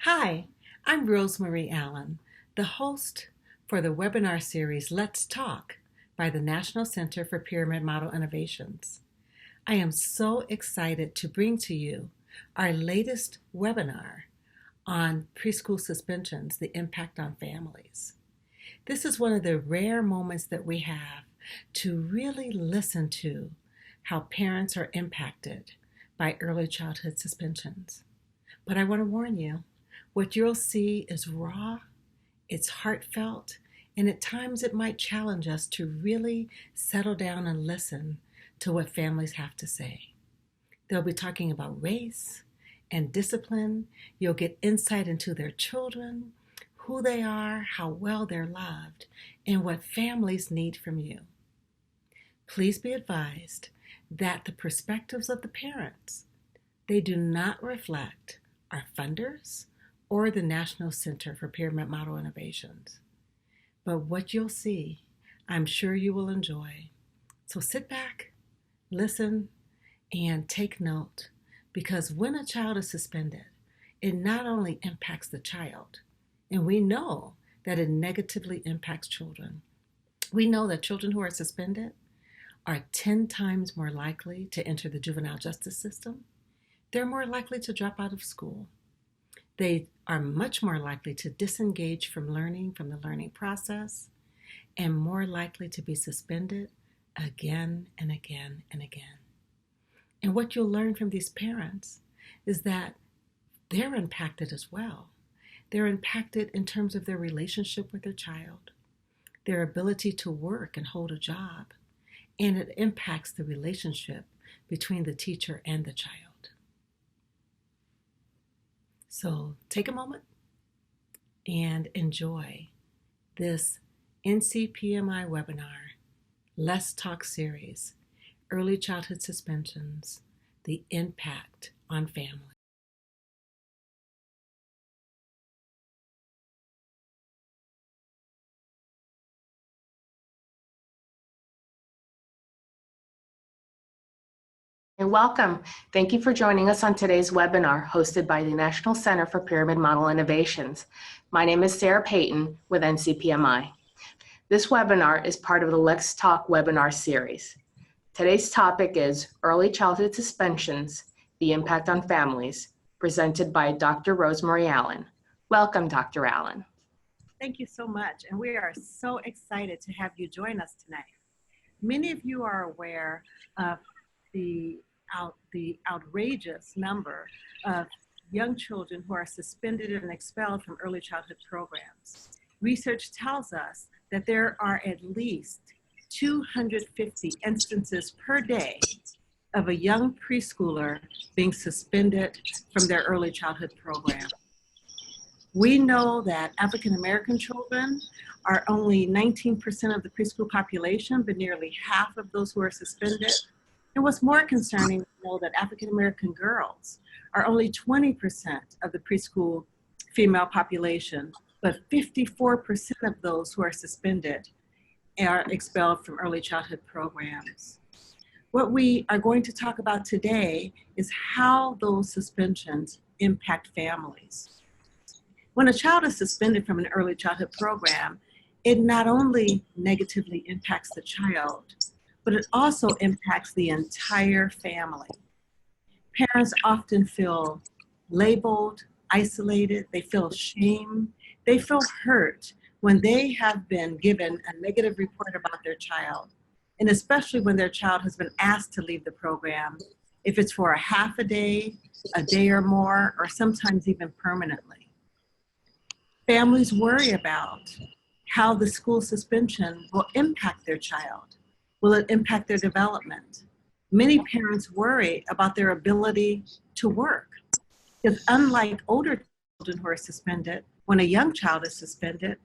Hi, I'm Rosemary Allen, the host for the webinar series Let's Talk by the National Center for Pyramid Model Innovations. I am so excited to bring to you our latest webinar on preschool suspensions, the impact on families. This is one of the rare moments that we have to really listen to how parents are impacted by early childhood suspensions. But I want to warn you, what you'll see is raw, it's heartfelt, and at times it might challenge us to really settle down and listen to what families have to say. They'll be talking about race and discipline. You'll get insight into their children, who they are, how well they're loved, and what families need from you. Please be advised that the perspectives of the parents, they do not reflect our funders or the National Center for Pyramid Model Innovations. But what you'll see, I'm sure you will enjoy. So sit back, listen, and take note, because when a child is suspended, it not only impacts the child, and we know that it negatively impacts children. We know that children who are suspended are 10 times more likely to enter the juvenile justice system. They're more likely to drop out of school. They are much more likely to disengage from learning, from the learning process, and more likely to be suspended again and again and again. And what you'll learn from these parents is that they're impacted as well. They're impacted in terms of their relationship with their child, their ability to work and hold a job, and it impacts the relationship between the teacher and the child. So take a moment and enjoy this NCPMI webinar, Let's Talk series, Early Childhood Suspensions, the Impact on Family. And welcome. Thank you for joining us on today's webinar hosted by the National Center for Pyramid Model Innovations. My name is Sarah Payton with NCPMI. This webinar is part of the Let's Talk webinar series. Today's topic is Early Childhood Suspensions, the Impact on Families, presented by Dr. Rosemary Allen. Welcome, Dr. Allen. Thank you so much, and we are so excited to have you join us tonight. Many of you are aware of the outrageous number of young children who are suspended and expelled from early childhood programs. Research tells us that there are at least 250 instances per day of a young preschooler being suspended from their early childhood program. We know that African American children are only 19% of the preschool population, but nearly half of those who are suspended. And what's more concerning, we know that African American girls are only 20% of the preschool female population, but 54% of those who are suspended are expelled from early childhood programs. What we are going to talk about today is how those suspensions impact families. When a child is suspended from an early childhood program, it not only negatively impacts the child, but it also impacts the entire family. Parents often feel labeled, isolated, they feel shame, they feel hurt when they have been given a negative report about their child, and especially when their child has been asked to leave the program, if it's for a half a day or more, or sometimes even permanently. Families worry about how the school suspension will impact their child. Will it impact their development? Many parents worry about their ability to work. Because unlike older children who are suspended, when a young child is suspended,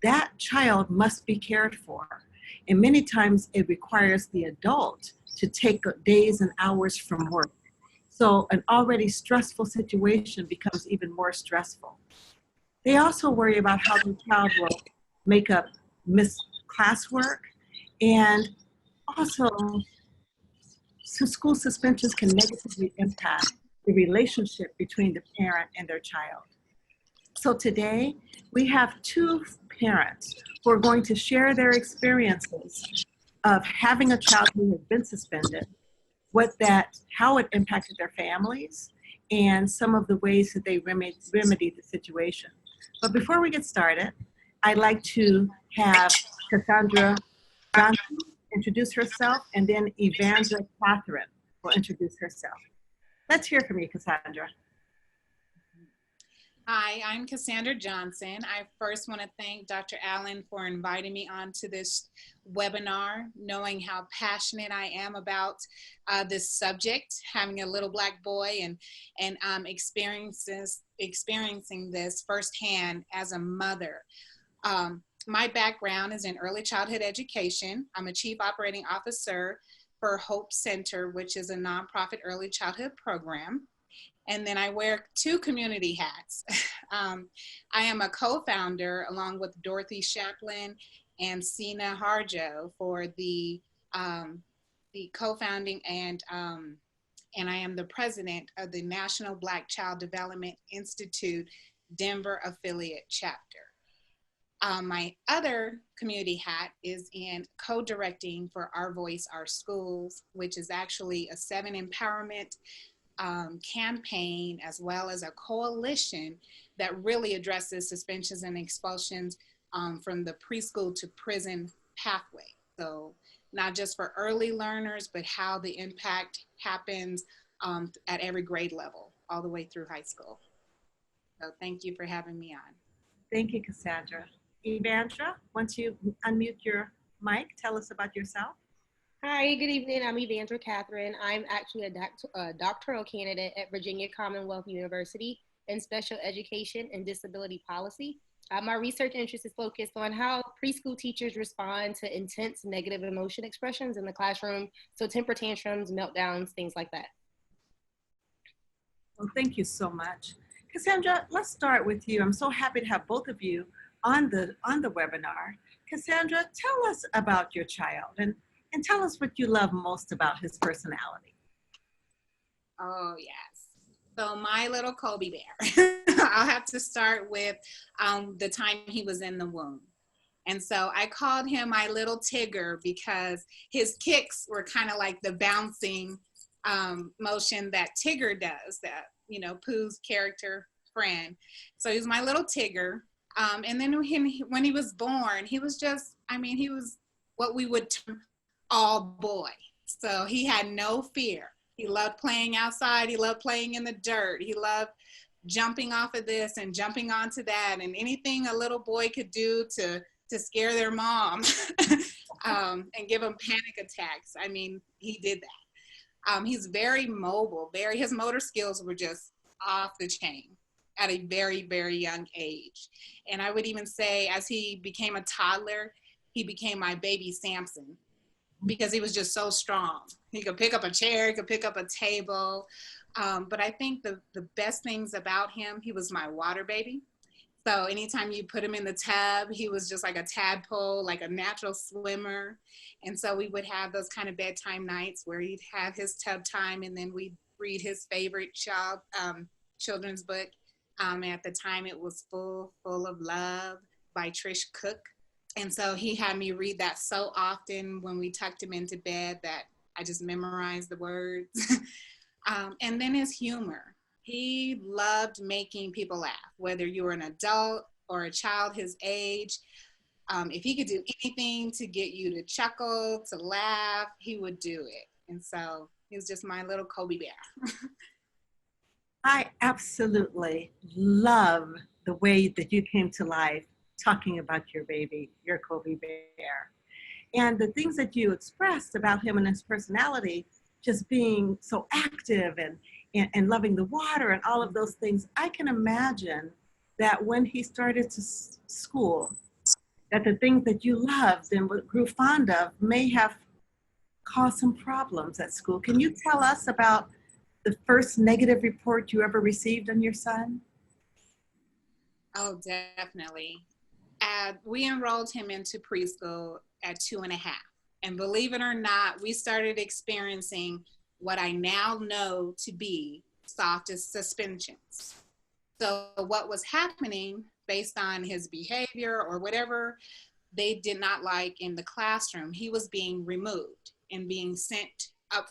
that child must be cared for. And many times it requires the adult to take days and hours from work. So an already stressful situation becomes even more stressful. They also worry about how the child will make up missed classwork, and also school suspensions can negatively impact the relationship between the parent and their child. So today we have two parents who are going to share their experiences of having a child who has been suspended, how it impacted their families, and some of the ways that they remedied the situation. But before we get started, I'd like to have Cassandra Johnson introduce herself, and then Evandra Catherine will introduce herself. Let's hear from you, Cassandra. Hi, I'm Cassandra Johnson. I first want to thank Dr. Allen for inviting me onto this webinar, knowing how passionate I am about this subject, having a little Black boy and experiencing this firsthand as a mother. My background is in early childhood education. I'm a chief operating officer for Hope Center, which is a nonprofit early childhood program. And then I wear two community hats. I am a co-founder along with Dorothy Chaplin and Sina Harjo for the co-founding and I am the president of the National Black Child Development Institute Denver affiliate chapter. My other community hat is in co-directing for Our Voice, Our Schools, which is actually a 7 empowerment campaign, as well as a coalition that really addresses suspensions and expulsions from the preschool to prison pathway. So not just for early learners, but how the impact happens at every grade level, all the way through high school. So thank you for having me on. Thank you, Cassandra. Evandra, once you unmute your mic, tell us about yourself. Hi, good evening. I'm Evandra Catherine. I'm actually a doctoral candidate at Virginia Commonwealth University in special education and disability policy. My research interest is focused on how preschool teachers respond to intense negative emotion expressions in the classroom. So temper tantrums, meltdowns, things like that. Well, thank you so much. Cassandra, let's start with you. I'm so happy to have both of you on the webinar. Cassandra, tell us about your child and tell us what you love most about his personality. Oh, yes. So my little Kobe bear, I'll have to start with the time he was in the womb. And so I called him my little Tigger because his kicks were kind of like the bouncing motion that Tigger does, that, you know, Pooh's character friend. So he's my little Tigger. And then when he was born, he was just, I mean, he was what we would term all boy. So he had no fear. He loved playing outside. He loved playing in the dirt. He loved jumping off of this and jumping onto that, and anything a little boy could do to scare their mom and give them panic attacks. I mean, he did that. He's very mobile. His motor skills were just off the chain at a very, very young age. And I would even say as he became a toddler, he became my baby Samson, because he was just so strong. He could pick up a chair, he could pick up a table. But I think the best things about him, he was my water baby. So anytime you put him in the tub, he was just like a tadpole, like a natural swimmer. And so we would have those kind of bedtime nights where he'd have his tub time, and then we'd read his favorite children's book. At the time, it was Full of Love by Trish Cook. And so he had me read that so often when we tucked him into bed that I just memorized the words. And then his humor. He loved making people laugh, whether you were an adult or a child his age. If he could do anything to get you to chuckle, to laugh, he would do it. And so he was just my little Kobe bear. I absolutely love the way that you came to life talking about your baby, your Kobe bear. And the things that you expressed about him and his personality, just being so active and loving the water and all of those things, I can imagine that when he started to school, that the things that you loved and grew fond of may have caused some problems at school. Can you tell us about the first negative report you ever received on your son? Oh, definitely. We enrolled him into preschool at 2.5. And believe it or not, we started experiencing what I now know to be softest suspensions. so what was happening based on his behavior or whatever they did not like in the classroom, he was being removed and being sent up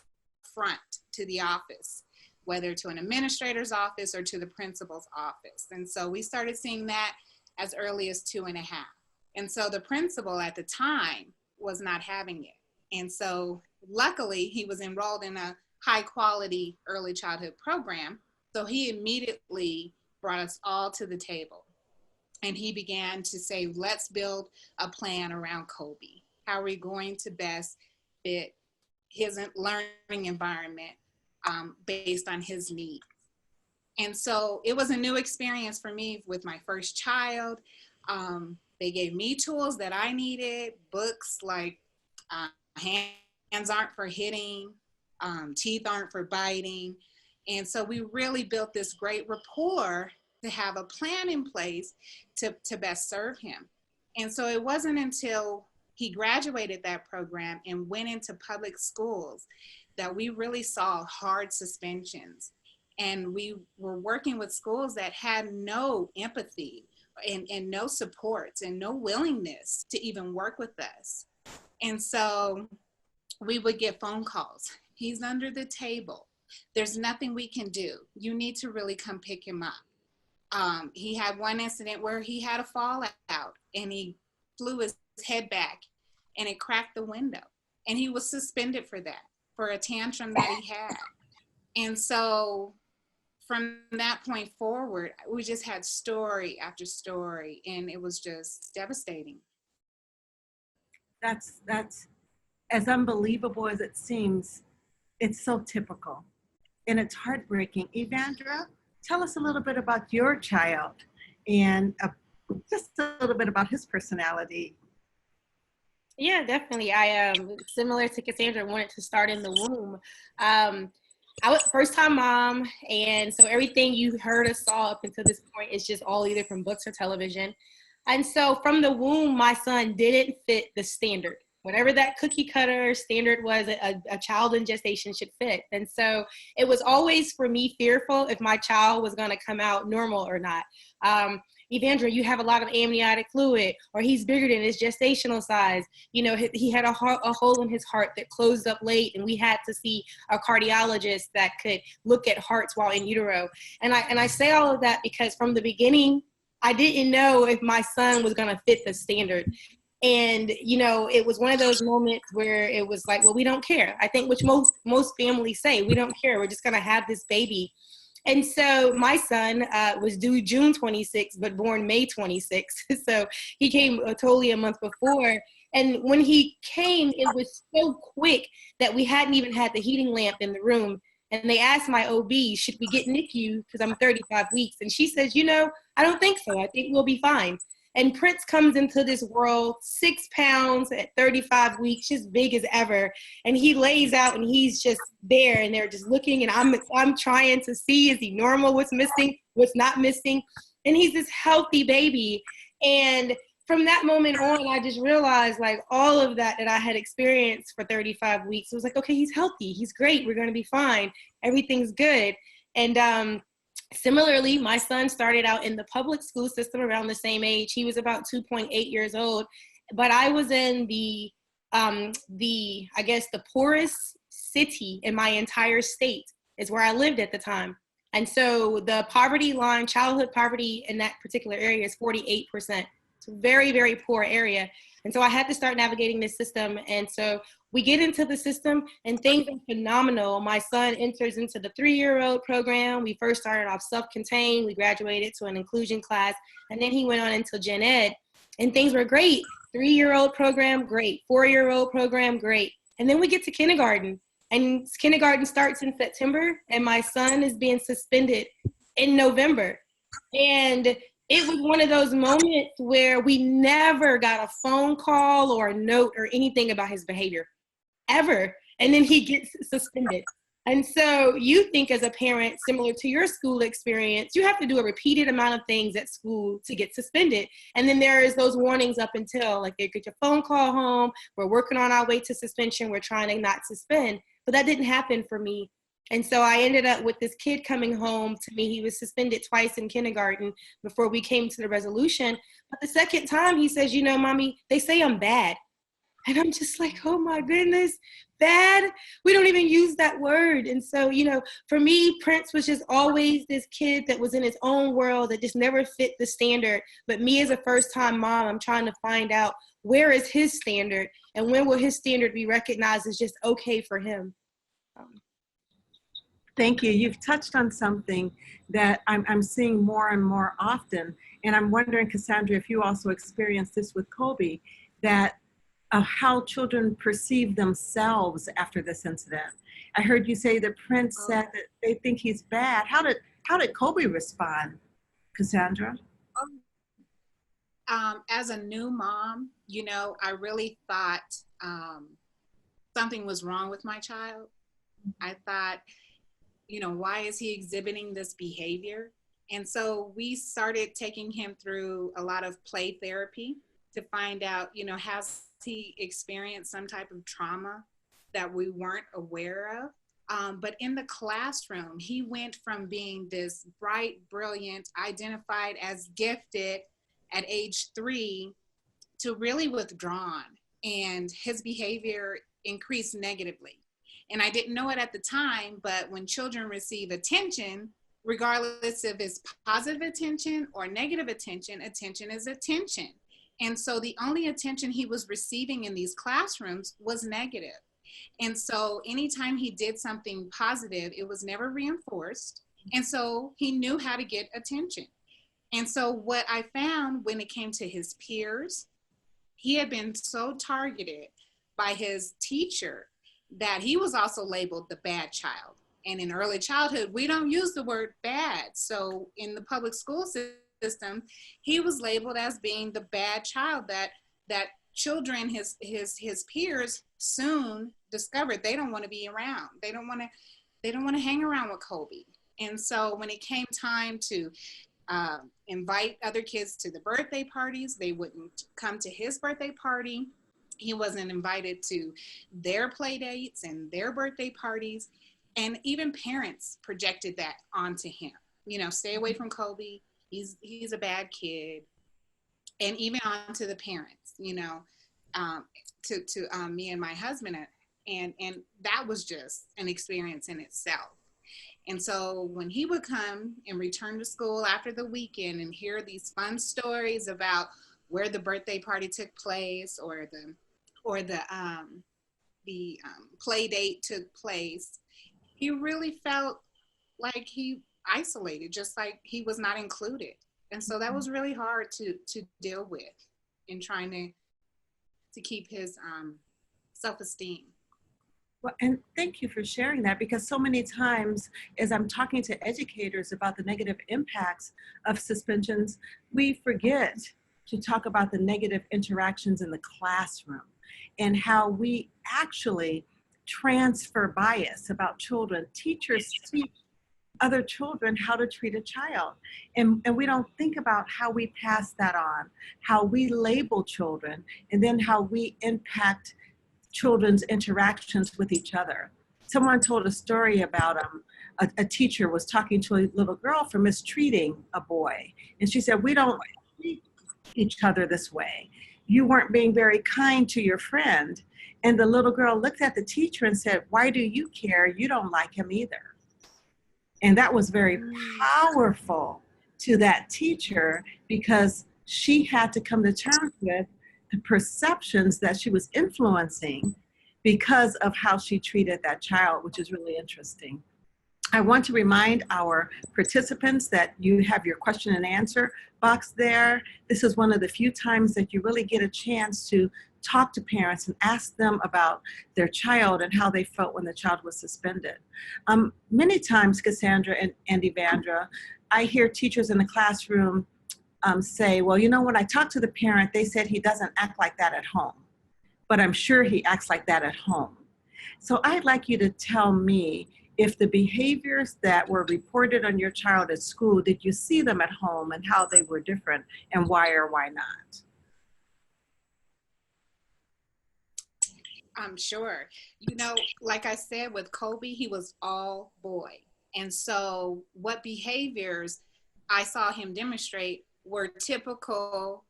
front to the office, whether to an administrator's office or to the principal's office. And so we started seeing that as early as 2.5. And so the principal at the time was not having it. And so luckily he was enrolled in a high quality early childhood program. So he immediately brought us all to the table. And he began to say, let's build a plan around Kobe. How are we going to best fit his learning environment based on his needs? And so it was a new experience for me with my first child. They gave me tools that I needed, books like Hands Aren't for Hitting, Teeth Aren't for Biting. And so we really built this great rapport to have a plan in place to best serve him. And so it wasn't until he graduated that program and went into public schools that we really saw hard suspensions. And we were working with schools that had no empathy and no supports and no willingness to even work with us. And so we would get phone calls. He's under the table. There's nothing we can do. You need to really come pick him up. He had one incident where he had a fallout and he flew his head back and it cracked the window. And he was suspended for that, for a tantrum that he had. And so from that point forward, we just had story after story, and it was just devastating. That's as unbelievable as it seems. It's so typical, and it's heartbreaking. Evandra, tell us a little bit about your child and just a little bit about his personality. Yeah, definitely. I similar to Cassandra, wanted to start in the womb. I was first time mom, and so everything you heard or saw up until this point is just all either from books or television. And so from the womb, my son didn't fit the standard. Whatever that cookie cutter standard was, a child in gestation should fit. And so it was always for me fearful if my child was going to come out normal or not. Evandra, you have a lot of amniotic fluid, or he's bigger than his gestational size. You know, he had a hole in his heart that closed up late, and we had to see a cardiologist that could look at hearts while in utero. And I say all of that because from the beginning, I didn't know if my son was going to fit the standard. And, you know, it was one of those moments where it was like, well, we don't care. I think which most families say, we don't care. We're just going to have this baby. And so my son was due June 26th, but born May 26th. So he came totally a month before. And when he came, it was so quick that we hadn't even had the heating lamp in the room. And they asked my OB, should we get NICU? Because I'm 35 weeks. And she says, you know, I don't think so. I think we'll be fine. And Prince comes into this world 6 pounds at 35 weeks, just big as ever. And he lays out and he's just there, and they're just looking, and I'm trying to see, is he normal? What's missing? What's not missing? And he's this healthy baby. And from that moment on, I just realized like all of that I had experienced for 35 weeks. It was like, okay, he's healthy. He's great. We're going to be fine. Everything's good. And, similarly, my son started out in the public school system around the same age. He was about 2.8 years old, but I was in the poorest city in my entire state is where I lived at the time. And so the poverty line, childhood poverty in that particular area is 48%. It's a very, very poor area. And so I had to start navigating this system. And so we get into the system and things are phenomenal. My son enters into the 3-year-old program. We first started off self-contained. We graduated to an inclusion class, and then he went on into gen ed, and things were great. 3-year-old program, great. 4-year-old program, great. And then we get to kindergarten, and kindergarten starts in September, and my son is being suspended in November. And it was one of those moments where we never got a phone call or a note or anything about his behavior, ever. And then he gets suspended. And so you think as a parent, similar to your school experience, you have to do a repeated amount of things at school to get suspended. And then there is those warnings up until, like, they get your phone call home, we're working on our way to suspension, we're trying to not suspend. But that didn't happen for me. And so I ended up with this kid coming home to me. He was suspended twice in kindergarten before we came to the resolution. But the second time he says, you know, mommy, they say I'm bad. And I'm just like, oh my goodness, bad? We don't even use that word. And so, you know, for me, Prince was just always this kid that was in his own world that just never fit the standard. But me as a first-time mom, I'm trying to find out, where is his standard? And when will his standard be recognized as just okay for him? Thank you. You've touched on something that I'm seeing more and more often. And I'm wondering, Cassandra, if you also experienced this with Colby, that how children perceive themselves after this incident. I heard you say that Prince said that they think he's bad. How did Colby respond, Cassandra? As a new mom, you know, I really thought something was wrong with my child. I thought, you know, why is he exhibiting this behavior? And so we started taking him through a lot of play therapy to find out, you know, has he experienced some type of trauma that we weren't aware of? But in the classroom, he went from being this bright, brilliant, identified as gifted at age 3 to really withdrawn, and his behavior increased negatively. And I didn't know it at the time, but when children receive attention, regardless if it's positive attention or negative attention, attention is attention. And so the only attention he was receiving in these classrooms was negative. And so anytime he did something positive, it was never reinforced. And so he knew how to get attention. And so what I found when it came to his peers, he had been so targeted by his teacher that he was also labeled the bad child. And in early childhood, we don't use the word bad. So in the public school system, he was labeled as being the bad child that children, his peers, soon discovered they don't want to be around. They don't want to hang around with Colby. And so when it came time to invite other kids to the birthday parties, they wouldn't come to his birthday party. He wasn't invited to their play dates and their birthday parties. And even parents projected that onto him. You know, stay away from Colby. He's a bad kid. And even onto the parents, you know, to me and my husband. And that was just an experience in itself. And so when he would come and return to school after the weekend and hear these fun stories about where the birthday party took place or the play date took place, he really felt like he isolated, just like he was not included. And so that was really hard to deal with in trying to keep his self-esteem. Well, and thank you for sharing that, because so many times as I'm talking to educators about the negative impacts of suspensions, we forget to talk about the negative interactions in the classroom and how we actually transfer bias about children. Teachers teach other children how to treat a child. And we don't think about how we pass that on, how we label children, and then how we impact children's interactions with each other. Someone told a story about a teacher was talking to a little girl for mistreating a boy. And she said, we don't treat each other this way. You weren't being very kind to your friend. And the little girl looked at the teacher and said, why do you care? You don't like him either. And that was very powerful to that teacher, because she had to come to terms with the perceptions that she was influencing because of how she treated that child, which is really interesting. I want to remind our participants that you have your question and answer box there. This is one of the few times that you really get a chance to talk to parents and ask them about their child and how they felt when the child was suspended. Many times, Cassandra and Evandra, I hear teachers in the classroom say, well, you know, when I talked to the parent, they said he doesn't act like that at home, but I'm sure he acts like that at home. So I'd like you to tell me, if the behaviors that were reported on your child at school, did you see them at home and how they were different and why or why not? I'm sure. You know, like I said, with Kobe, he was all boy. And so, what behaviors I saw him demonstrate were typical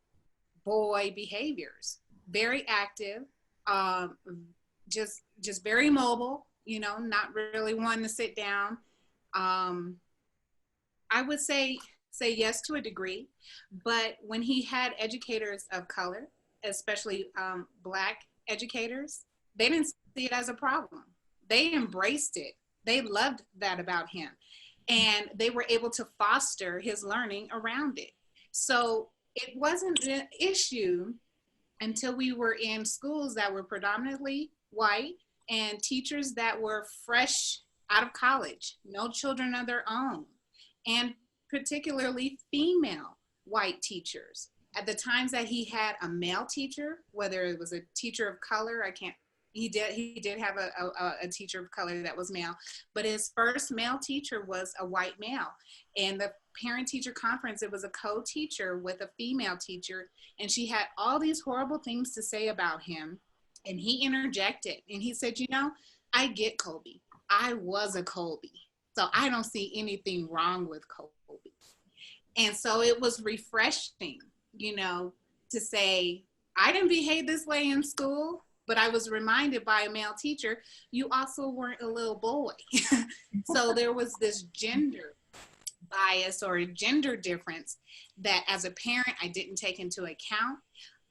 boy behaviors. Very active, um, just very mobile. You know, not really wanting to sit down. Um, I would say yes to a degree, but when he had educators of color, especially Black educators, they didn't see it as a problem. They embraced it. They loved that about him, and they were able to foster his learning around it. So it wasn't an issue until we were in schools that were predominantly white and teachers that were fresh out of college, no children of their own, and particularly female white teachers. At the times that he had a male teacher, whether it was a teacher of color, he did have a teacher of color that was male, but his first male teacher was a white male. And the parent teacher conference, it was a co-teacher with a female teacher, and she had all these horrible things to say about him. And he interjected and he said, you know, I get Kobe. I was a Kobe. So I don't see anything wrong with Kobe. And so it was refreshing, you know, to say, I didn't behave this way in school, but I was reminded by a male teacher, you also weren't a little boy. So there was this gender bias or gender difference that as a parent, I didn't take into account.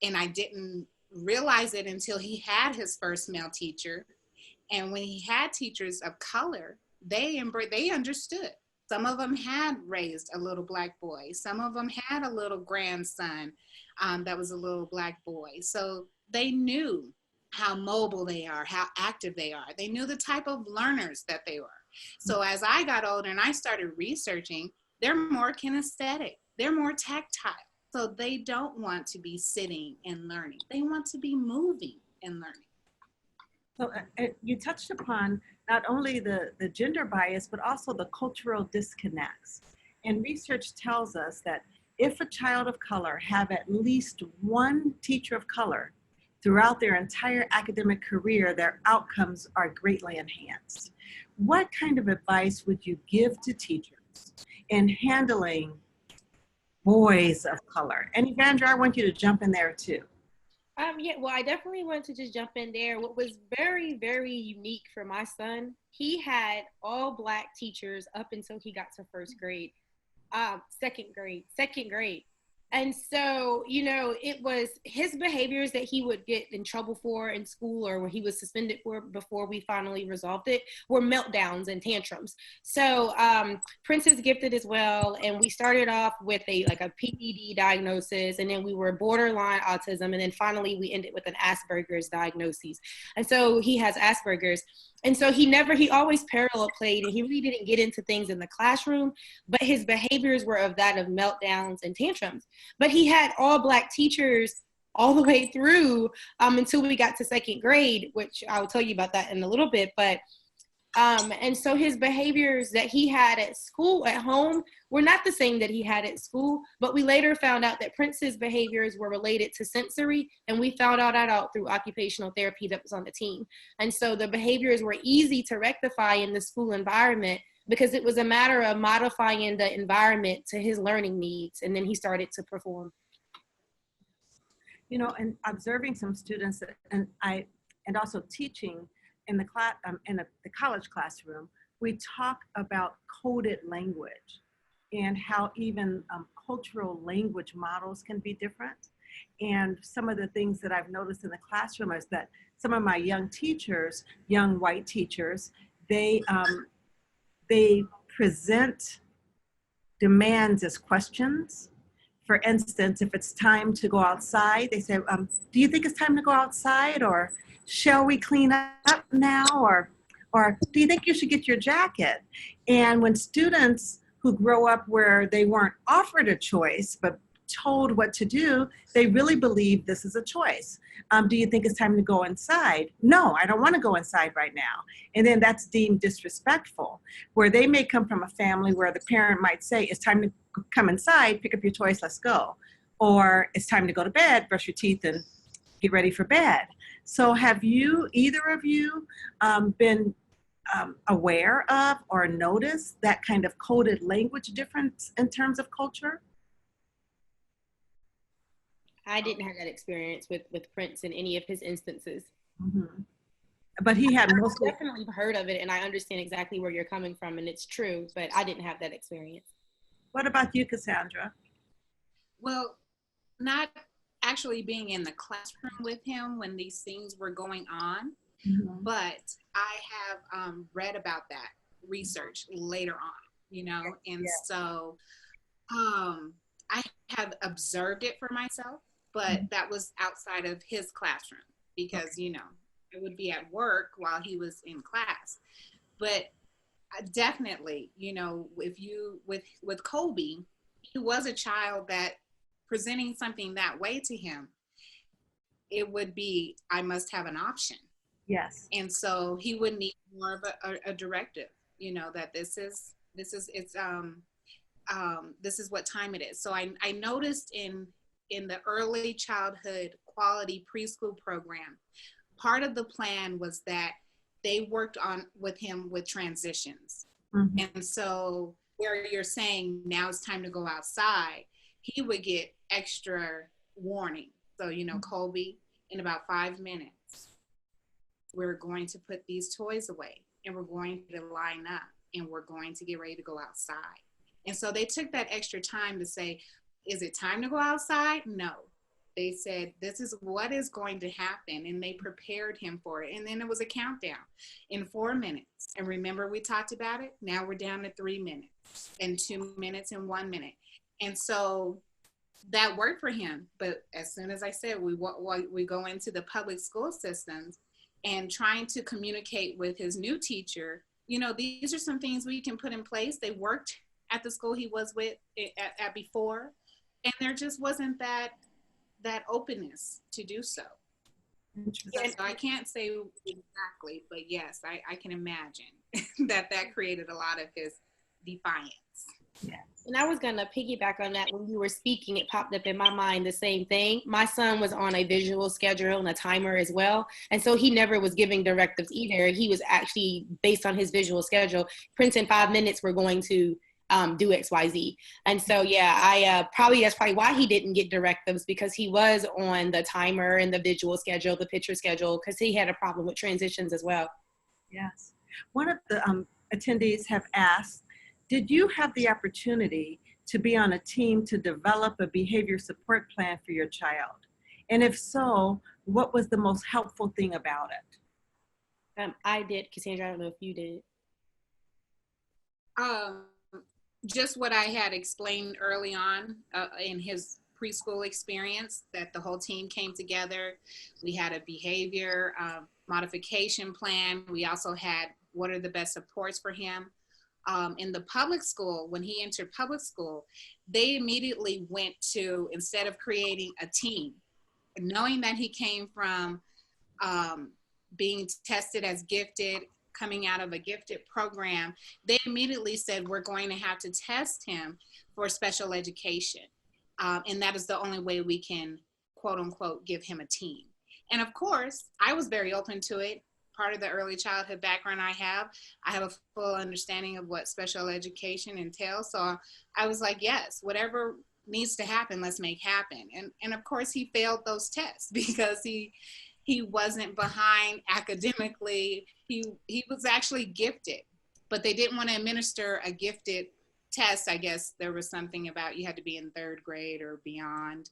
And I didn't realize it until he had his first male teacher. And when he had teachers of color, they understood. Some of them had raised a little Black boy. Some of them had a little grandson that was a little Black boy. So they knew how mobile they are, how active they are. They knew the type of learners that they were. So as I got older and I started researching, they're more kinesthetic. They're more tactile. So they don't want to be sitting and learning. They want to be moving and learning. So you touched upon not only the gender bias, but also the cultural disconnects. And research tells us that if a child of color have at least one teacher of color throughout their entire academic career, their outcomes are greatly enhanced. What kind of advice would you give to teachers in handling boys of color? And Evandra, I want you to jump in there too. Yeah, well, I definitely want to just jump in there. What was very, very unique for my son, he had all Black teachers up until he got to first grade, second grade. And so, you know, it was his behaviors that he would get in trouble for in school or where he was suspended for before we finally resolved it were meltdowns and tantrums. So Prince is gifted as well. And we started off with a PED diagnosis, and then we were borderline autism. And then finally we ended with an Asperger's diagnosis. And so he has Asperger's. And so he always parallel played, and he really didn't get into things in the classroom, but his behaviors were of that of meltdowns and tantrums. But he had all Black teachers all the way through until we got to second grade, which I'll tell you about that in a little bit. But and so his behaviors that he had at school, at home, were not the same that he had at school. But we later found out that Prince's behaviors were related to sensory, and we found out that out through occupational therapy that was on the team. And so the behaviors were easy to rectify in the school environment because it was a matter of modifying the environment to his learning needs. And then he started to perform. You know, and observing some students and also teaching in the class, the college classroom, we talk about coded language and how even cultural language models can be different. And some of the things that I've noticed in the classroom is that some of my young teachers, young white teachers, they present demands as questions. For instance, if it's time to go outside, they say, do you think it's time to go outside? Or shall we clean up now? Or do you think you should get your jacket? And when students who grow up where they weren't offered a choice, but told what to do, they really believe this is a choice. Do you think it's time to go inside? No, I don't want to go inside right now. And then that's deemed disrespectful, where they may come from a family where the parent might say, it's time to come inside, pick up your toys, let's go. Or it's time to go to bed, brush your teeth and get ready for bed. So have you, either of you, been aware of or noticed that kind of coded language difference in terms of culture? I didn't have that experience with Prince in any of his instances. Mm-hmm. But he had I've mostly. definitely heard of it, and I understand exactly where you're coming from, and it's true, but I didn't have that experience. What about you, Cassandra? Well, not actually being in the classroom with him when these things were going on, Mm-hmm. but I have read about that research later on, you know, and Yes. so I have observed it for myself, but that was outside of his classroom because, you know, I would be at work while he was in class. But definitely, you know, if you with Kobe, he was a child that presenting something that way to him, it would be, I must have an option. Yes. And so he would need more of a directive, you know, that this is what time it is. So I noticed in the early childhood quality preschool program, part of the plan was that they worked on with him with transitions. Mm-hmm. And so where you're saying now it's time to go outside, he would get extra warning. So, you know, Colby, in about 5 minutes, we're going to put these toys away and we're going to line up and we're going to get ready to go outside. And so they took that extra time to say, is it time to go outside? No. They said, this is what is going to happen. And they prepared him for it. And then it was a countdown in 4 minutes. And remember, we talked about it. Now we're down to 3 minutes and 2 minutes and 1 minute. And so that worked for him. But as soon as I said, we go into the public school systems and trying to communicate with his new teacher, you know, these are some things we can put in place. They worked at the school he was with at before. And there just wasn't that openness to do so. So I can't say exactly, but yes, I can imagine that created a lot of his defiance. Yes. And I was going to piggyback on that. When you were speaking, it popped up in my mind the same thing. My son was on a visual schedule and a timer as well. And so he never was giving directives either. He was actually based on his visual schedule. Prince, in 5 minutes, we're going to do X, Y, Z. And so, yeah, that's probably why he didn't get directives, because he was on the timer and the visual schedule, the picture schedule, because he had a problem with transitions as well. Yes. One of the attendees have asked, did you have the opportunity to be on a team to develop a behavior support plan for your child? And if so, what was the most helpful thing about it? I did, Cassandra. I don't know if you did. Just what I had explained early on in his preschool experience, that the whole team came together. We had a behavior modification plan. We also had what are the best supports for him. In the public school, when he entered public school, they immediately went to, instead of creating a team, knowing that he came from being tested as gifted, coming out of a gifted program, they immediately said, we're going to have to test him for special education. And that is the only way we can, quote unquote, give him a team. And of course, I was very open to it. Part of the early childhood background I have a full understanding of what special education entails. So I was like, yes, whatever needs to happen, let's make happen. And of course he failed those tests because he wasn't behind academically. He was actually gifted, but they didn't want to administer a gifted test. I guess there was something about you had to be in 3rd grade or beyond.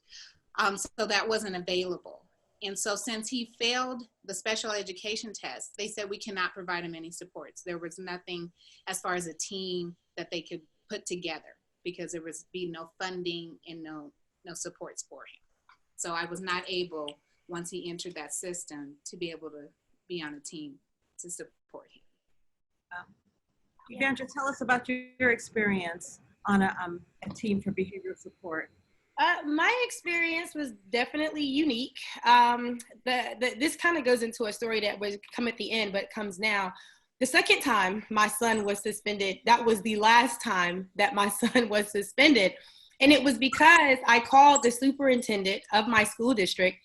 So that wasn't available. And so since he failed the special education test, they said we cannot provide him any supports. There was nothing as far as a team that they could put together because there was be no funding and no supports for him. So I was not able, once he entered that system, to be able to be on a team to support him. Cassandra, tell us about your experience on a team for behavioral support. My experience was definitely unique. This kind of goes into a story that would come at the end, but comes now. The second time my son was suspended, that was the last time that my son was suspended. And it was because I called the superintendent of my school district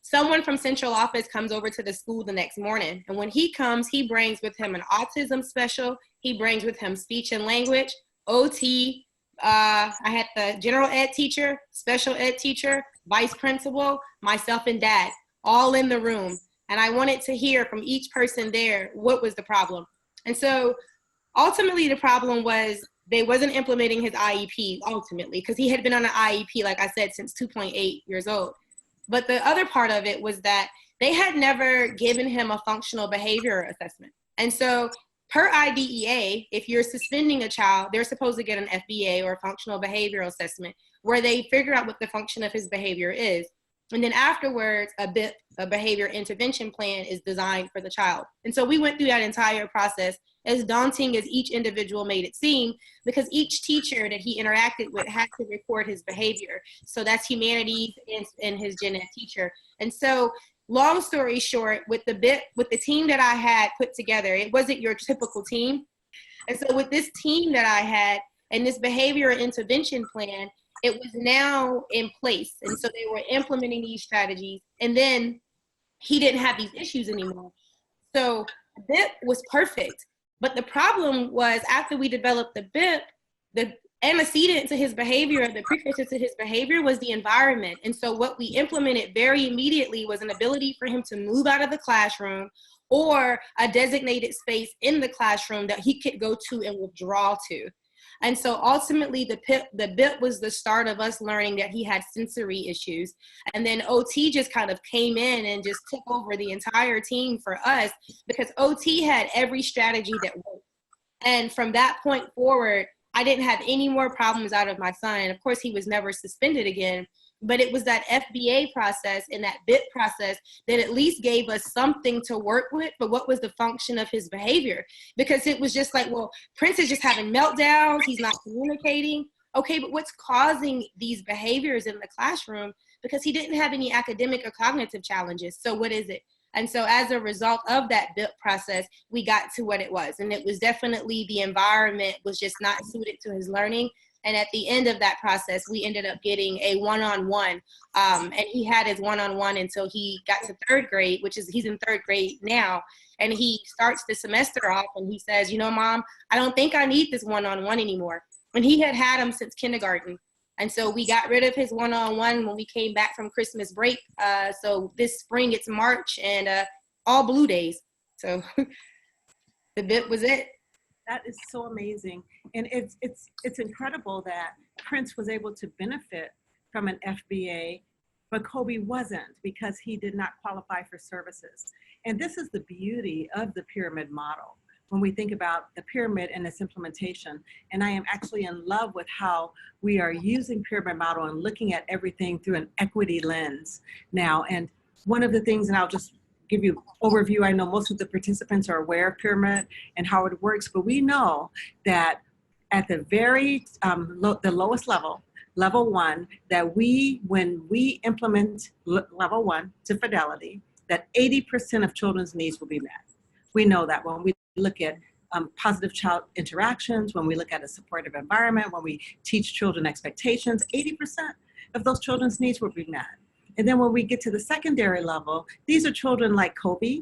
someone from central office comes over to the school the next morning. And when he comes, he brings with him an autism special. He brings with him speech and language, OT. I had the general ed teacher, special ed teacher, vice principal, myself and dad, all in the room. And I wanted to hear from each person there, what was the problem? And so ultimately the problem was they wasn't implementing his IEP ultimately, because he had been on an IEP, like I said, since 2.8 years old. But the other part of it was that they had never given him a functional behavior assessment. And so per IDEA, if you're suspending a child, they're supposed to get an FBA or a functional behavioral assessment where they figure out what the function of his behavior is. And then afterwards, a behavior intervention plan is designed for the child. And so we went through that entire process, as daunting as each individual made it seem, because each teacher that he interacted with had to record his behavior. So that's humanities and his gen ed teacher. And so long story short, with the team that I had put together, it wasn't your typical team. And so with this team that I had and this behavior intervention plan, it was now in place. And so they were implementing these strategies, and then he didn't have these issues anymore. So BIP was perfect. But the problem was, after we developed the BIP, the antecedent to his behavior, the precursor to his behavior was the environment. And so what we implemented very immediately was an ability for him to move out of the classroom or a designated space in the classroom that he could go to and withdraw to. And so ultimately the BIP was the start of us learning that he had sensory issues. And then OT just kind of came in and just took over the entire team for us, because OT had every strategy that worked. And from that point forward, I didn't have any more problems out of my son. Of course, he was never suspended again, but it was that FBA process and that BIP process that at least gave us something to work with. But what was the function of his behavior? Because it was just like, well, Prince is just having meltdowns. He's not communicating. Okay, but what's causing these behaviors in the classroom? Because he didn't have any academic or cognitive challenges. So what is it? And so as a result of that BIP process, we got to what it was. And it was definitely the environment was just not suited to his learning. And at the end of that process, we ended up getting a one-on-one. And he had his one-on-one until he got to third grade, which is, he's in third grade now. And he starts the semester off and he says, you know, Mom, I don't think I need this one-on-one anymore. And he had him since kindergarten. And so we got rid of his one-on-one when we came back from Christmas break. So this spring, it's March, and all blue days. So the BIP was it. That is so amazing. And it's incredible that Prince was able to benefit from an FBA, but Kobe wasn't, because he did not qualify for services. And this is the beauty of the pyramid model when we think about the pyramid and its implementation. And I am actually in love with how we are using pyramid model and looking at everything through an equity lens now. And one of the things, and I'll just give you an overview. I know most of the participants are aware of pyramid and how it works, but we know that at the very the lowest level, level one, that when we implement level one to fidelity, that 80% of children's needs will be met. We know that when we look at positive child interactions, when we look at a supportive environment, when we teach children expectations, 80% of those children's needs will be met. And then when we get to the secondary level, these are children like Kobe,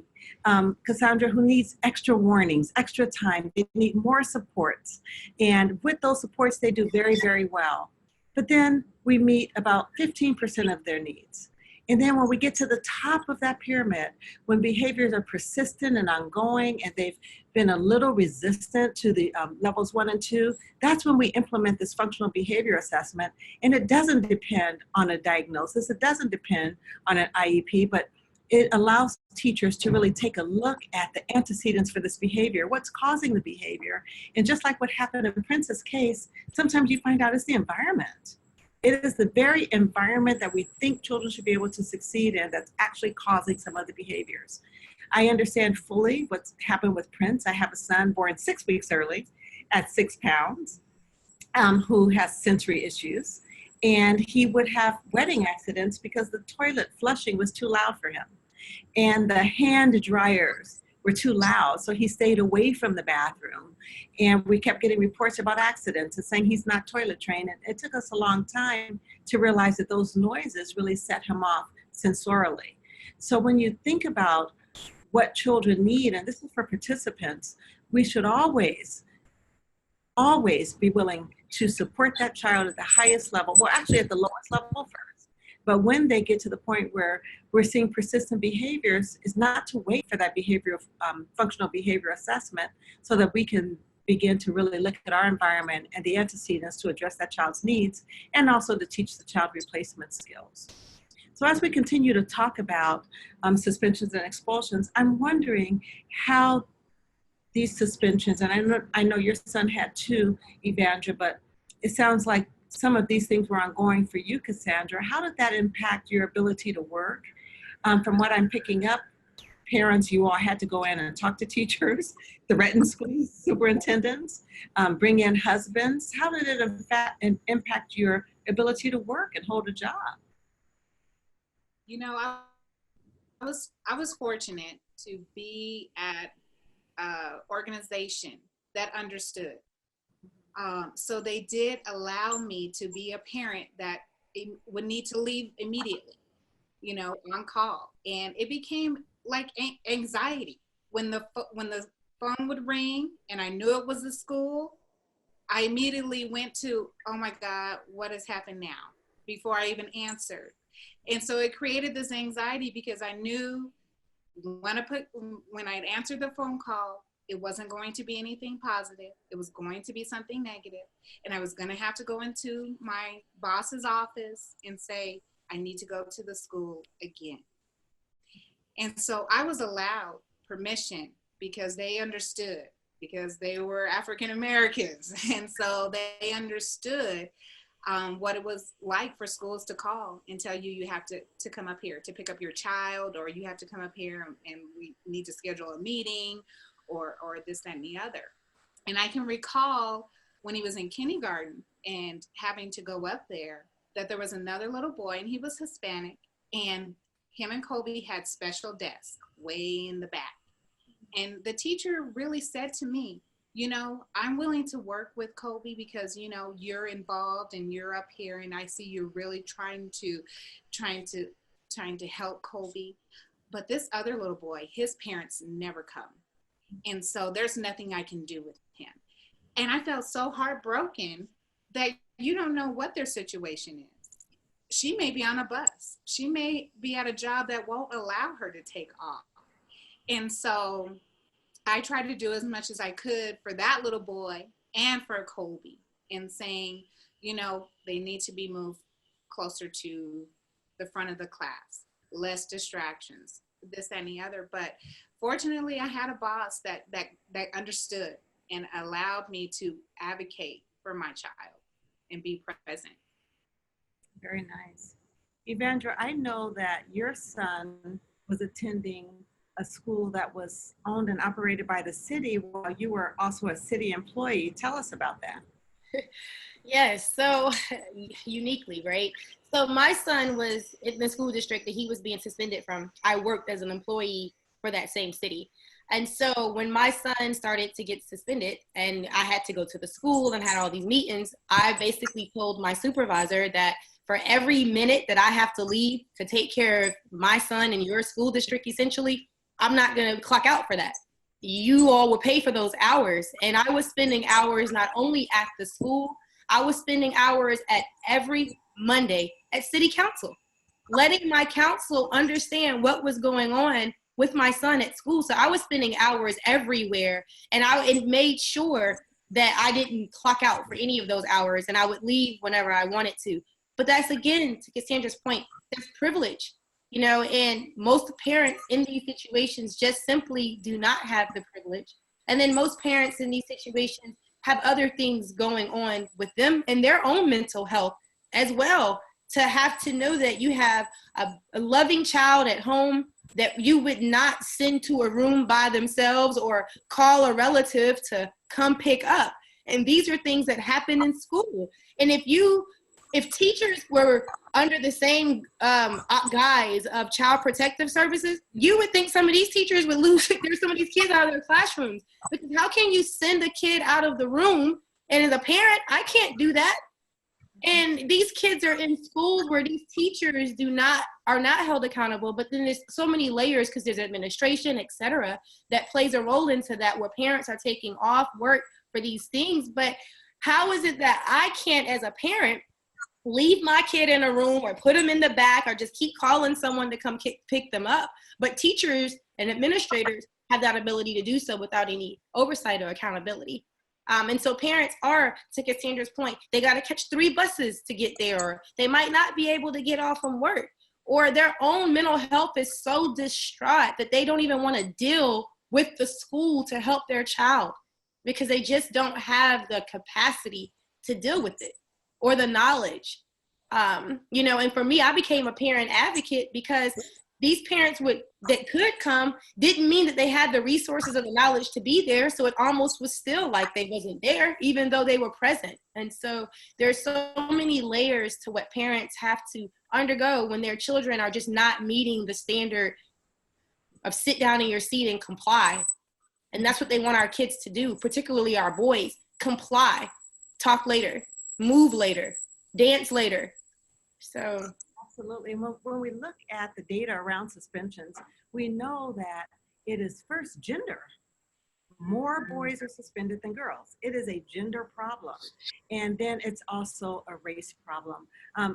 Cassandra, who needs extra warnings, extra time. They need more supports. And with those supports, they do very, very well. But then we meet about 15% of their needs. And then when we get to the top of that pyramid, when behaviors are persistent and ongoing, and they've been a little resistant to the levels 1 and 2, that's when we implement this functional behavior assessment. And it doesn't depend on a diagnosis. It doesn't depend on an IEP, but it allows teachers to really take a look at the antecedents for this behavior, what's causing the behavior. And just like what happened in Prince's case, sometimes you find out it's the environment. It is the very environment that we think children should be able to succeed in that's actually causing some of the behaviors. I understand fully what's happened with Prince. I have a son born 6 weeks early at 6 pounds who has sensory issues. And he would have wedding accidents because the toilet flushing was too loud for him. And the hand dryers were too loud, so he stayed away from the bathroom. And we kept getting reports about accidents and saying he's not toilet trained. And it took us a long time to realize that those noises really set him off sensorially. So when you think about what children need, and this is for participants, we should always be willing to support that child at the highest level, well, actually at the lowest level first. But when they get to the point where we're seeing persistent behaviors, is not to wait for that behavioral, functional behavior assessment so that we can begin to really look at our environment and the antecedents to address that child's needs, and also to teach the child replacement skills. So as we continue to talk about suspensions and expulsions, I'm wondering how these suspensions, and I know your son had 2, Evandra, but it sounds like some of these things were ongoing for you, Cassandra. How did that impact your ability to work? From what I'm picking up, parents, you all had to go in and talk to teachers, threaten school superintendents, bring in husbands. How did it impact your ability to work and hold a job? You know, I was fortunate to be at an organization that understood. So they did allow me to be a parent that would need to leave immediately, you know, on call. And it became like anxiety. When the phone would ring and I knew it was the school, I immediately went to, oh my God, what has happened now? Before I even answered. And so it created this anxiety because I knew when I'd answered the phone call, it wasn't going to be anything positive. It was going to be something negative. And I was going to have to go into my boss's office and say, I need to go to the school again. And so I was allowed permission because they understood, because they were African Americans. And so they understood what it was like for schools to call and tell you, you have to come up here to pick up your child, or you have to come up here and we need to schedule a meeting, or this, that, and the other. And I can recall when he was in kindergarten and having to go up there, that there was another little boy, and he was Hispanic, and him and Kobe had special desks way in the back. And the teacher really said to me, you know, I'm willing to work with Kobe because, you know, you're involved and you're up here, and I see you're really trying to help Kobe. But this other little boy, his parents never come. And so there's nothing I can do with him. And I felt so heartbroken that you don't know what their situation is. She may be on a bus. She may be at a job that won't allow her to take off. And so I tried to do as much as I could for that little boy and for Kobe, in saying, you know, they need to be moved closer to the front of the class, less distractions, this, that, and the other. But fortunately, I had a boss that understood and allowed me to advocate for my child and be present. Very nice. Evandra, I know that your son was attending a school that was owned and operated by the city while you were also a city employee. Tell us about that. Yes, so uniquely, right? So my son was in the school district that he was being suspended from. I worked as an employee for that same city. And so when my son started to get suspended and I had to go to the school and had all these meetings, I basically told my supervisor that for every minute that I have to leave to take care of my son in your school district, essentially, I'm not going to clock out for that. You all will pay for those hours. And I was spending hours not only at the school, I was spending hours at every Monday at city council, letting my council understand what was going on with my son at school. So I was spending hours everywhere, and it made sure that I didn't clock out for any of those hours, and I would leave whenever I wanted to. But that's, again, to Cassandra's point, that's privilege. You know, and most parents in these situations just simply do not have the privilege. And then most parents in these situations have other things going on with them and their own mental health as well, to have to know that you have a loving child at home that you would not send to a room by themselves or call a relative to come pick up. And these are things that happen in school. And if teachers were under the same guise of child protective services, you would think some of these teachers would lose some of these kids out of their classrooms. Because how can you send a kid out of the room? And as a parent, I can't do that. And these kids are in schools where these teachers are not held accountable, but then there's so many layers because there's administration, et cetera, that plays a role into that, where parents are taking off work for these things. But how is it that I can't, as a parent, leave my kid in a room or put them in the back or just keep calling someone to come pick them up? But teachers and administrators have that ability to do so without any oversight or accountability. And so parents are, to Cassandra's point, they got to catch 3 buses to get there, or they might not be able to get off from work, or their own mental health is so distraught that they don't even want to deal with the school to help their child because they just don't have the capacity to deal with it or the knowledge. And for me, I became a parent advocate because these parents that could come didn't mean that they had the resources or the knowledge to be there. So it almost was still like they wasn't there, even though they were present. And so there's so many layers to what parents have to undergo when their children are just not meeting the standard of sit down in your seat and comply. And that's what they want our kids to do, particularly our boys: comply, talk later, move later, dance later. So absolutely. When we look at the data around suspensions, we know that it is first gender. More boys are suspended than girls. It is a gender problem. And then it's also a race problem.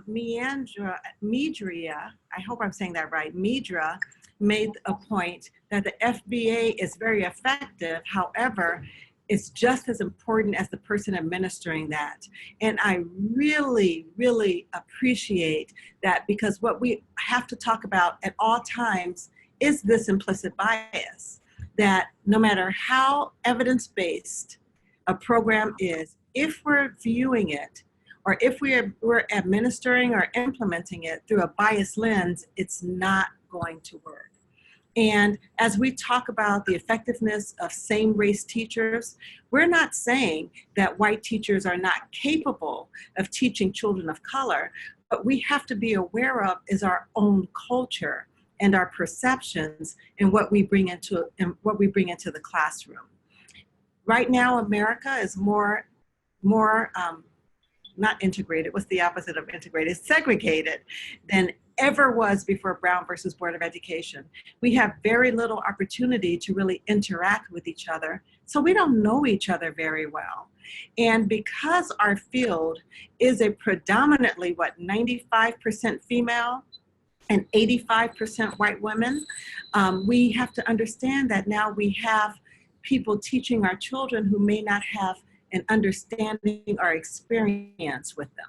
Medria, I hope I'm saying that right, Medria made a point that the FBA is very effective. However, it's just as important as the person administering that. And I really, really appreciate that, because what we have to talk about at all times is this implicit bias, that no matter how evidence-based a program is, if we're viewing it, or if we're administering or implementing it through a biased lens, it's not going to work. And as we talk about the effectiveness of same-race teachers, we're not saying that white teachers are not capable of teaching children of color. What we have to be aware of is our own culture and our perceptions and what we bring into the classroom. Right now, America is more not integrated. What's the opposite of integrated? Segregated than ever was before Brown versus Board of Education. We have very little opportunity to really interact with each other, so we don't know each other very well. And because our field is a predominantly, 95% female and 85% white women, we have to understand that now we have people teaching our children who may not have an understanding or experience with them.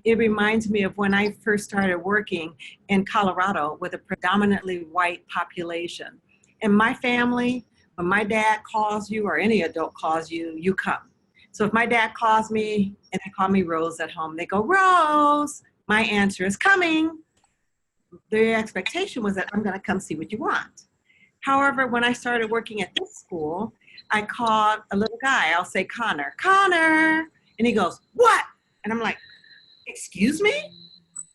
It reminds me of when I first started working in Colorado with a predominantly white population. In my family, when my dad calls you or any adult calls you, you come. So if my dad calls me and they call me Rose at home, they go, Rose, my answer is coming. The expectation was that I'm gonna come see what you want. However, when I started working at this school, I called a little guy, I'll say Connor, and he goes, what? And I'm like, excuse me?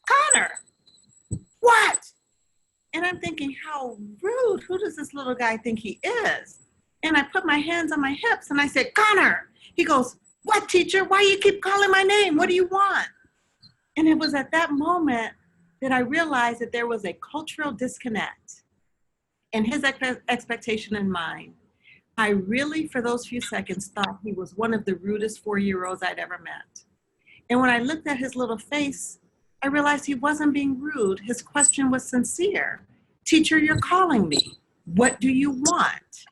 Connor, what? And I'm thinking, how rude, who does this little guy think he is? And I put my hands on my hips and I said, Connor. He goes, what, teacher? Why you keep calling my name? What do you want? And it was at that moment that I realized that there was a cultural disconnect in his expectation and mine. I really, for those few seconds, thought he was one of the rudest 4-year-olds I'd ever met. And when I looked at his little face, I realized he wasn't being rude. His question was sincere. Teacher, you're calling me. What do you want?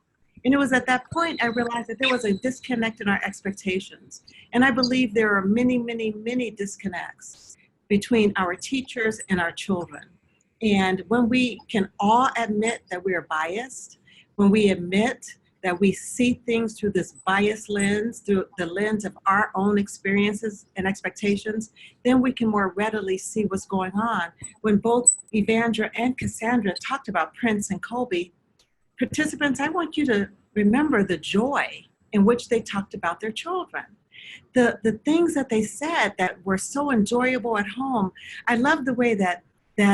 And it was at that point I realized that there was a disconnect in our expectations. And I believe there are many, many, many disconnects between our teachers and our children. And when we can all admit that we are biased, when we admit that we see things through this biased lens, through the lens of our own experiences and expectations, then we can more readily see what's going on. When both Evandra and Cassandra talked about Prince and Kobe, participants, I want you to remember the joy in which they talked about their children. The things that they said that were so enjoyable at home. I love the way that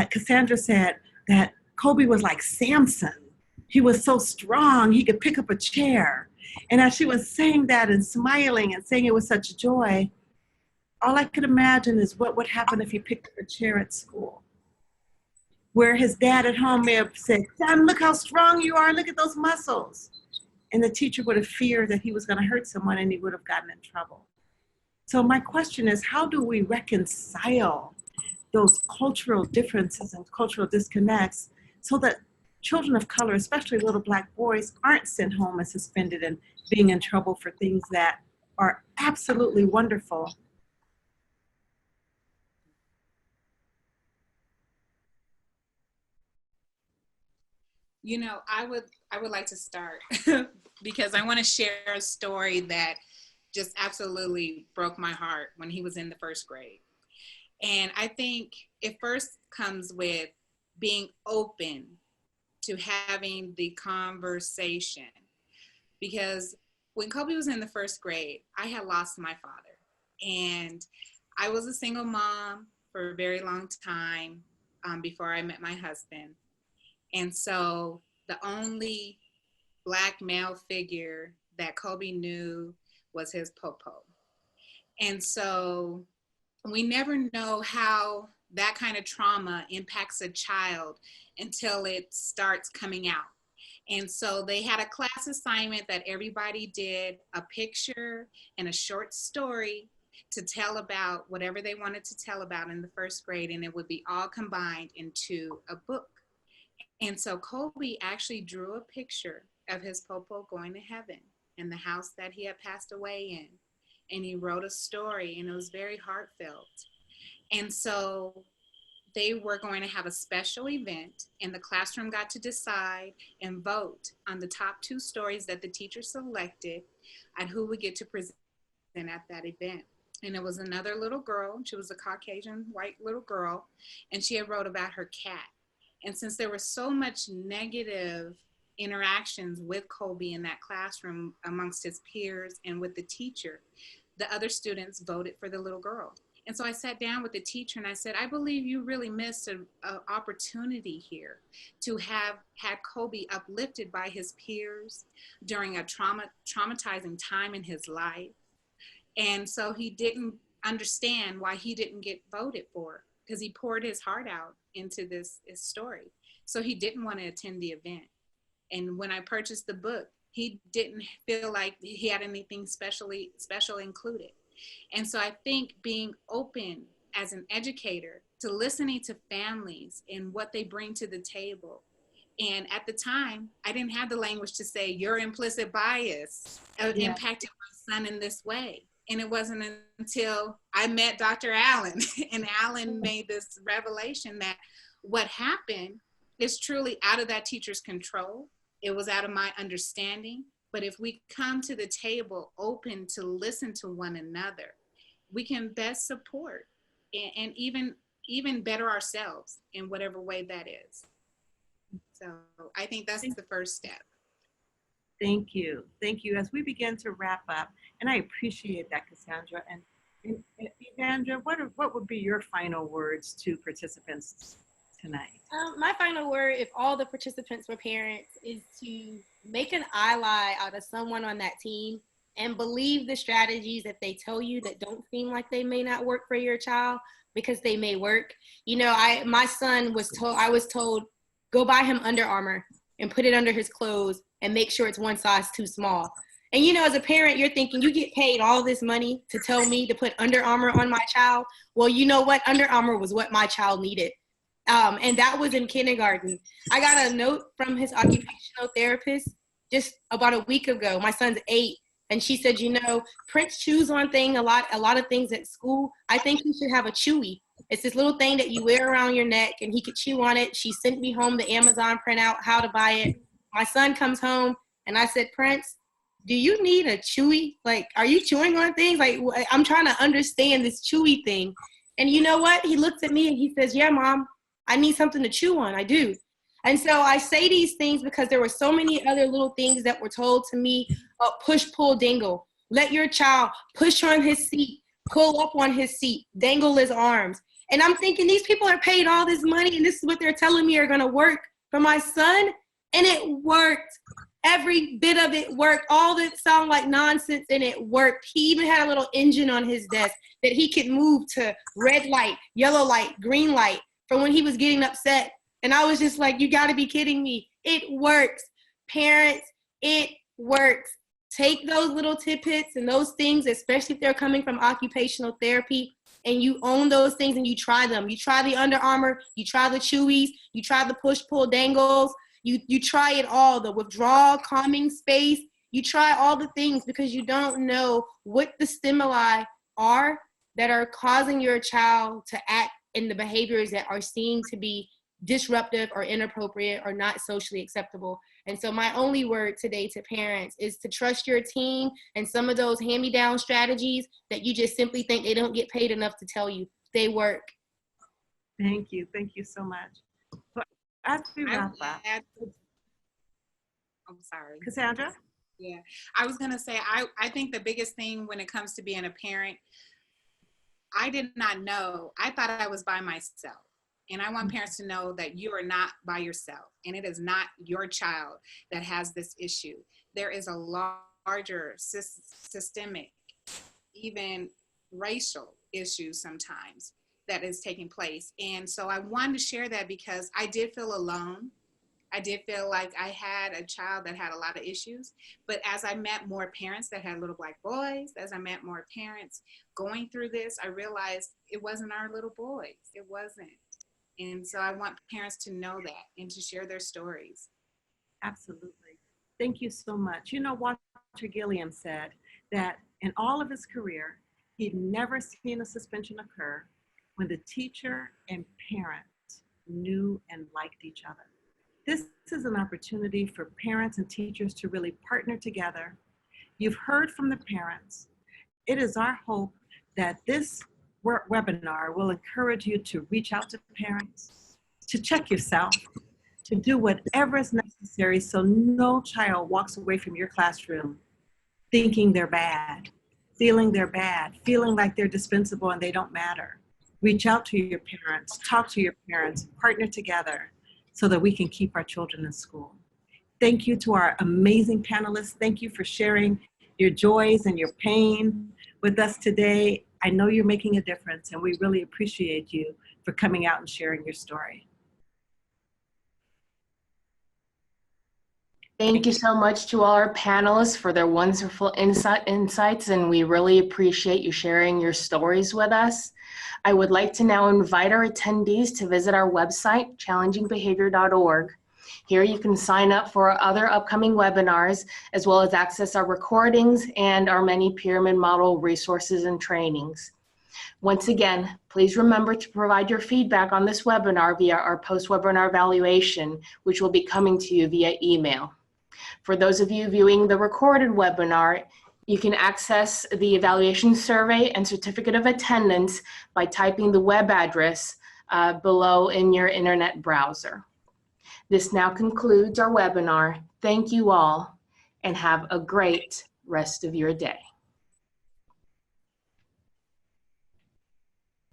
Cassandra said that Kobe was like Samson. He was so strong, he could pick up a chair. And as she was saying that and smiling and saying it with such joy, all I could imagine is what would happen if he picked up a chair at school, where his dad at home may have said, "Son, look how strong you are, look at those muscles." And the teacher would have feared that he was going to hurt someone and he would have gotten in trouble. So my question is, how do we reconcile those cultural differences and cultural disconnects so that children of color, especially little Black boys, aren't sent home and suspended and being in trouble for things that are absolutely wonderful? You know, I would like to start because I want to share a story that just absolutely broke my heart when he was in the first grade. And I think it first comes with being open to having the conversation. Because when Kobe was in the first grade, I had lost my father. And I was a single mom for a very long time before I met my husband. And so the only Black male figure that Kobe knew was his popo. And so we never know how that kind of trauma impacts a child until it starts coming out. And so they had a class assignment that everybody did a picture and a short story to tell about whatever they wanted to tell about in the first grade, and it would be all combined into a book. And so Kobe actually drew a picture of his popo going to heaven and the house that he had passed away in. And he wrote a story, and it was very heartfelt. And so they were going to have a special event, and the classroom got to decide and vote on the top 2 stories that the teacher selected and who would get to present at that event. And it was another little girl. She was a Caucasian white little girl, and she had wrote about her cat. And since there was so much negative interactions with Kobe in that classroom amongst his peers and with the teacher, the other students voted for the little girl. And so I sat down with the teacher and I said, I believe you really missed an opportunity here to have had Kobe uplifted by his peers during a traumatizing time in his life. And so he didn't understand why he didn't get voted for, because he poured his heart out into this story. So he didn't want to attend the event. And when I purchased the book, he didn't feel like he had anything special included. And so I think being open as an educator to listening to families and what they bring to the table. And at the time, I didn't have the language to say your implicit bias impacted my son in this way. And it wasn't until I met Dr. Allen and Allen made this revelation that what happened is truly out of that teacher's control. It was out of my understanding. But if we come to the table open to listen to one another, we can best support and even better ourselves in whatever way that is. So I think that's the first step. Thank you. Thank you. As we begin to wrap up, and I appreciate that, Cassandra. And Evandra, what would be your final words to participants tonight? My final word, if all the participants were parents, is to make an ally out of someone on that team and believe the strategies that they tell you that don't seem like they may not work for your child, because they may work. You know, my son I was told, go buy him Under Armour and put it under his clothes and make sure it's one size too small. And you know, as a parent, you're thinking, you get paid all this money to tell me to put Under Armour on my child. Well, you know what? Under Armour was what my child needed. And that was in kindergarten. I got a note from his occupational therapist just about a week ago. My son's 8. And she said, you know, Prince chews on a lot of things at school. I think he should have a Chewy. It's this little thing that you wear around your neck and he could chew on it. She sent me home the Amazon printout, how to buy it. My son comes home and I said, Prince, do you need a Chewy? Like, are you chewing on things? Like, I'm trying to understand this Chewy thing. And you know what? He looks at me and he says, yeah, Mom, I need something to chew on. I do. And so I say these things because there were so many other little things that were told to me. Push, pull, dangle. Let your child push on his seat, pull up on his seat, dangle his arms. And I'm thinking, these people are paid all this money and this is what they're telling me are going to work for my son. And it worked. Every bit of it worked. All that sound like nonsense and it worked. He even had a little engine on his desk that he could move to red light, yellow light, green light for when he was getting upset. And I was just like, you gotta be kidding me. It works. Parents, it works. Take those little tidbits and those things, especially if they're coming from occupational therapy, and you own those things and you try them. You try the Under Armour, you try the Chewies, you try the push, pull, dangles, you try it all, the withdrawal, calming space. You try all the things because you don't know what the stimuli are that are causing your child to act in the behaviors that are seen to be disruptive or inappropriate or not socially acceptable. And so my only word today to parents is to trust your team and some of those hand-me-down strategies that you just simply think they don't get paid enough to tell you. They work. Thank you. Thank you so much. So as we wrap up, I'm sorry. Cassandra? Yeah, I was going to say, I think the biggest thing when it comes to being a parent, I did not know. I thought I was by myself. And I want parents to know that you are not by yourself. And it is not your child that has this issue. There is a larger systemic, even racial issue sometimes that is taking place. And so I wanted to share that because I did feel alone. I did feel like I had a child that had a lot of issues. But as I met more parents that had little Black boys, as I met more parents going through this, I realized it wasn't our little boys. It wasn't. And so I want parents to know that and to share their stories. Absolutely. Thank you so much. You know, Walter Gilliam said that in all of his career, he'd never seen a suspension occur when the teacher and parent knew and liked each other. This is an opportunity for parents and teachers to really partner together. You've heard from the parents. It is our hope that this webinar will encourage you to reach out to parents, to check yourself, to do whatever is necessary so no child walks away from your classroom thinking they're bad, feeling they're bad, feeling like they're dispensable and they don't matter. Reach out to your parents, talk to your parents, partner together so that we can keep our children in school. Thank you to our amazing panelists. Thank you for sharing your joys and your pain with us today. I know you're making a difference, and we really appreciate you for coming out and sharing your story. Thank you so much to all our panelists for their wonderful insights, and we really appreciate you sharing your stories with us. I would like to now invite our attendees to visit our website, challengingbehavior.org. Here you can sign up for our other upcoming webinars, as well as access our recordings and our many pyramid model resources and trainings. Once again, please remember to provide your feedback on this webinar via our post-webinar evaluation, which will be coming to you via email. For those of you viewing the recorded webinar, you can access the evaluation survey and certificate of attendance by typing the web address below in your internet browser. This now concludes our webinar. Thank you all, and have a great rest of your day.